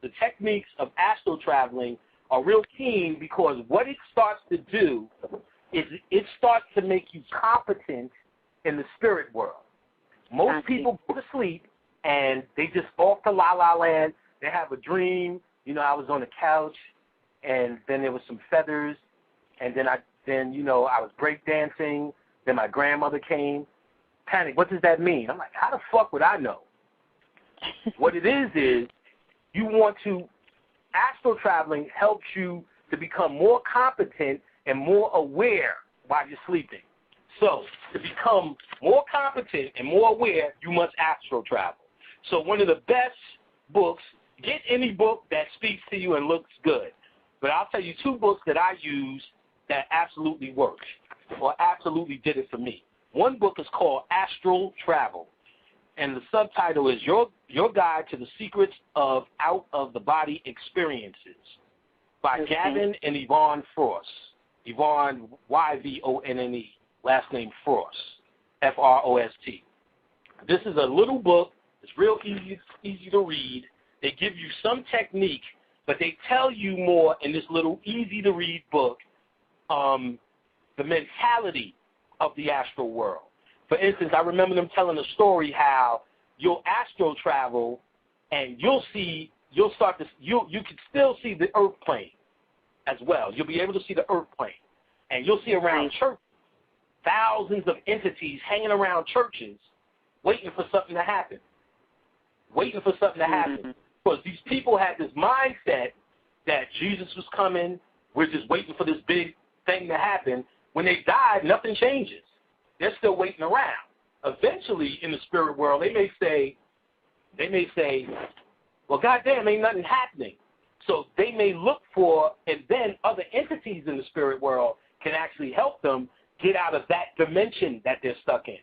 the techniques of astral traveling are real keen because what it starts to do is it starts to make you competent in the spirit world. Most people go to sleep and they just off to La La Land. They have a dream. You know, I was on the couch and then there was some feathers and then I was breakdancing. Then my grandmother came. Panic, what does that mean? I'm like, how the fuck would I know? What it is you want to, astral traveling helps you to become more competent and more aware while you're sleeping. So to become more competent and more aware, you must astral travel. So one of the best books, get any book that speaks to you and looks good. But I'll tell you 2 books that I use that absolutely worked or absolutely did it for me. One book is called Astral Travel, and the subtitle is Your Guide to the Secrets of Out-of-the-Body Experiences by Gavin and Yvonne Frost. Yvonne, Y-V-O-N-N-E, last name Frost, F-R-O-S-T. This is a little book. It's real easy to read. They give you some technique, but they tell you more in this little easy-to-read book, the mentality of the astral world. For instance, I remember them telling a story how you'll astral travel and you can still see the earth plane as well. You'll be able to see the earth plane. And you'll see around churches, thousands of entities hanging around churches waiting for something to happen. Because these people had this mindset that Jesus was coming, we're just waiting for this big thing to happen. When they died, nothing changes. They're still waiting around. Eventually, in the spirit world, they may say, well, goddamn, ain't nothing happening. So they may look for, and then other entities in the spirit world can actually help them get out of that dimension that they're stuck in.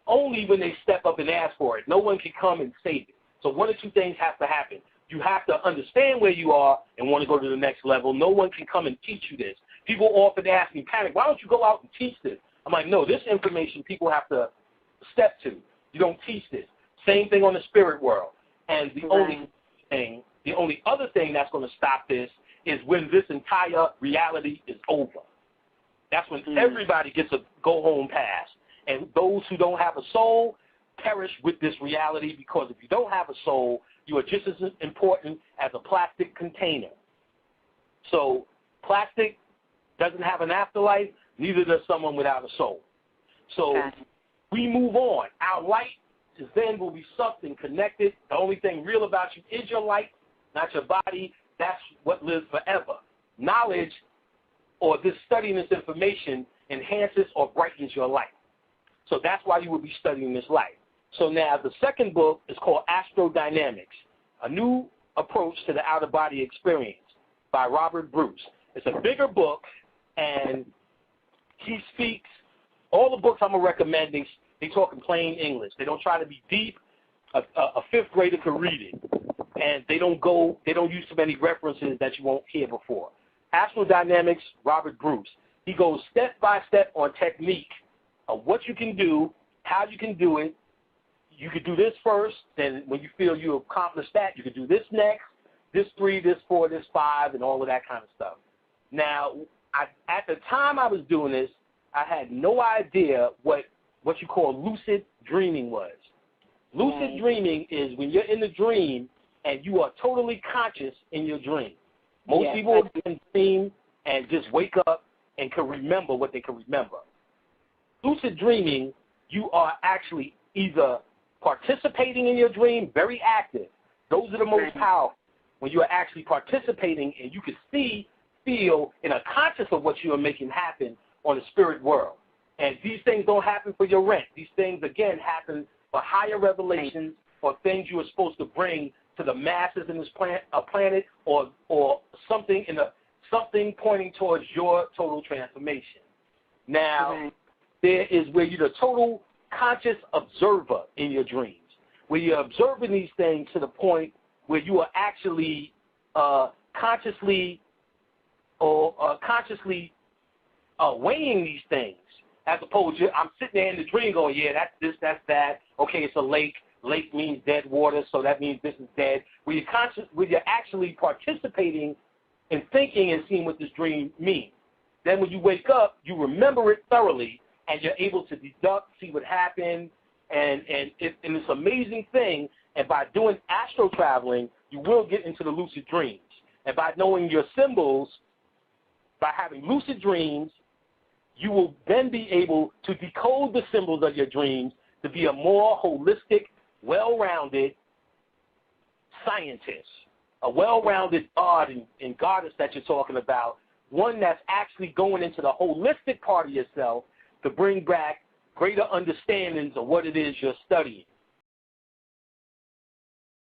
Only when they step up and ask for it. No one can come and save it. So one or two things have to happen. You have to understand where you are and want to go to the next level. No one can come and teach you this. People often ask me, Panic, why don't you go out and teach this? I'm like, no, this information people have to step to. You don't teach this. Same thing on the spirit world. And the only other thing that's going to stop this is when this entire reality is over. That's when everybody gets a go-home pass. And those who don't have a soul perish with this reality, because if you don't have a soul, you are just as important as a plastic container. So plastic doesn't have an afterlife, neither does someone without a soul. So we move on. Our light is then will be sucked and connected. The only thing real about you is your light, not your body. That's what lives forever. Knowledge or this studying this information enhances or brightens your light. So that's why you would be studying this light. So now the second book is called Astrodynamics, a new approach to the out-of-body experience by Robert Bruce. It's a bigger book, and he speaks, all the books I'm recommending, they talk in plain English. They don't try to be deep. A fifth grader can read it. And they don't use so many references that you won't hear before. Astrodynamics, Robert Bruce. He goes step by step on technique of what you can do, how you can do it. You could do this first, then when you feel you accomplished that, you could do this next, this 3, this 4, this 5, and all of that kind of stuff. Now, at the time I was doing this, I had no idea what you call lucid dreaming was. Lucid dreaming is when you're in the dream and you are totally conscious in your dream. Most people can dream and just wake up and can remember what they can remember. Lucid dreaming, you are actually either participating in your dream, very active. Those are the most powerful. When you are actually participating and you can see, feel, and are conscious of what you are making happen on the spirit world. And these things don't happen for your rent. These things, again, happen for higher revelations or things you are supposed to bring to the masses in this planet or something pointing towards your total transformation. Now, there is where you're the total conscious observer in your dreams, where you're observing these things to the point where you are actually consciously weighing these things, as opposed to I'm sitting there in the dream going, yeah, that's this, that's that. Okay, it's a lake. lake means dead water, so that means this is dead. Where you're actually participating in thinking and seeing what this dream means. Then when you wake up, you remember it thoroughly, and you're able to deduct, see what happened, and it's an amazing thing. And by doing astral traveling, you will get into the lucid dreams. And by knowing your symbols, by having lucid dreams, you will then be able to decode the symbols of your dreams to be a more holistic, well-rounded scientist, a well-rounded god and goddess that you're talking about, one that's actually going into the holistic part of yourself to bring back greater understandings of what it is you're studying.